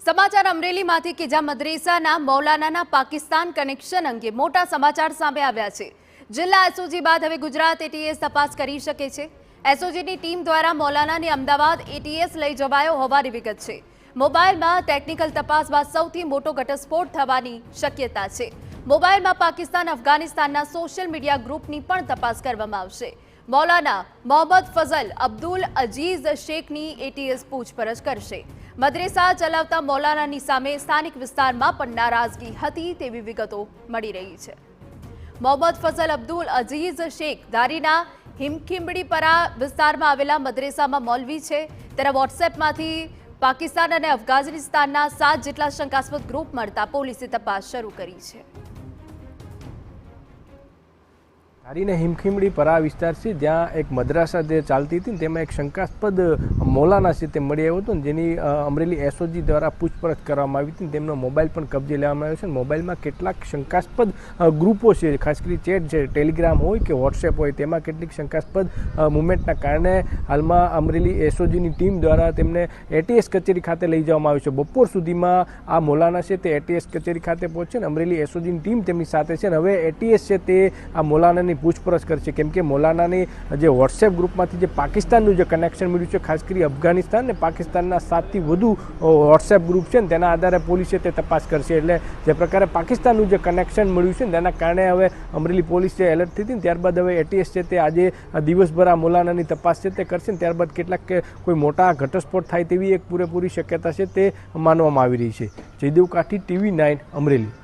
સમાચાર અમરેલીમાંથી કે જ્યાં મદ્રેસાના મૌલાનાના પાકિસ્તાન કનેક્શન અંગે મોટા સમાચાર સામે આવ્યા છે। જિલ્લા એસઓજી બાદ હવે ગુજરાત એટીએસ તપાસ કરી શકે છે। એસઓજીની ટીમ દ્વારા મૌલાનાને અમદાવાદ એટીએસ લઈ જવાયો હોવાની વિગત છે। મોબાઈલમાં ટેકનિકલ તપાસ બાદ સૌથી મોટો ઘટસ્ફોટ થવાની શક્યતા છે। મોબાઈલમાં પાકિસ્તાન અફઘાનિસ્તાનના સોશિયલ મીડિયા ગ્રુપની પણ તપાસ કરવામાં આવશે। મૌલાના મોહમ્મદ ફઝલ અબ્દુલ અજીઝ શેખની એટીએસ પૂછપરછ કરશે। મદ્રેસા ચલાવતા મૌલાનાની સામે સ્થાનિક વિસ્તારમાં પણ નારાજગી હતી તેવી વિગતો મળી રહી છે। મોહમ્મદ ફઝલ અબ્દુલ અજીઝ શેખ ધારીના હિમખીમડીપરા વિસ્તારમાં આવેલા મદ્રેસામાં મૌલવી છે। તેના વોટ્સએપમાંથી પાકિસ્તાન અને અફઘાનિસ્તાનના 7 જેટલા શંકાસ્પદ ગ્રુપ મળતા પોલીસે તપાસ શરૂ કરી છે। ધારીના હિમખીમડીપરા વિસ્તાર છે જ્યાં એક મદ્રાસા જે ચાલતી હતી તેમાં એક શંકાસ્પદ મૌલાના છે તે મળી આવ્યો હતો ને જેની અમરેલી એસઓજી દ્વારા પૂછપરછ કરવામાં આવી હતી। તેમનો મોબાઈલ પણ કબજે લેવામાં આવ્યો છે। મોબાઈલમાં કેટલાક શંકાસ્પદ ગ્રુપો છે, ખાસ કરી ચેટ છે, ટેલિગ્રામ હોય કે વોટ્સએપ હોય, તેમાં કેટલીક શંકાસ્પદ મુવમેન્ટના કારણે હાલમાં અમરેલી એસઓજીની ટીમ દ્વારા તેમને એટીએસ કચેરી ખાતે લઈ જવામાં આવ્યું છે। બપોર સુધીમાં આ મૌલાના છે તે એટીએસ કચેરી ખાતે પહોંચશે ને અમરેલી એસઓજીની ટીમ તેમની સાથે છે। હવે એટીએસ છે તે આ મૌલાનાની પૂછપરછ કરશે, કેમ કે મૌલાનાની જે વોટ્સએપ ગ્રુપમાંથી જે પાકિસ્તાનનું જે કનેક્શન મળ્યું છે, ખાસ કરી અફઘાનિસ્તાન ને પાકિસ્તાનના 7થી વધુ વોટ્સએપ ગ્રુપ છે ને તેના આધારે પોલીસે તે તપાસ કરશે। એટલે જે પ્રકારે પાકિસ્તાનનું જે કનેક્શન મળ્યું છે તેના કારણે હવે અમરેલી પોલીસ જે એલર્ટ થઈ હતી ત્યારબાદ હવે એટીએસ છે તે આજે દિવસભર આ મૌલાનાની તપાસ છે તે કરશે ને ત્યારબાદ કેટલાક કોઈ મોટા ઘટસ્ફોટ થાય તેવી એક પૂરેપૂરી શક્યતા છે તે માનવામાં આવી રહી છે। જયદેવ કાઠી, TV9 અમરેલી।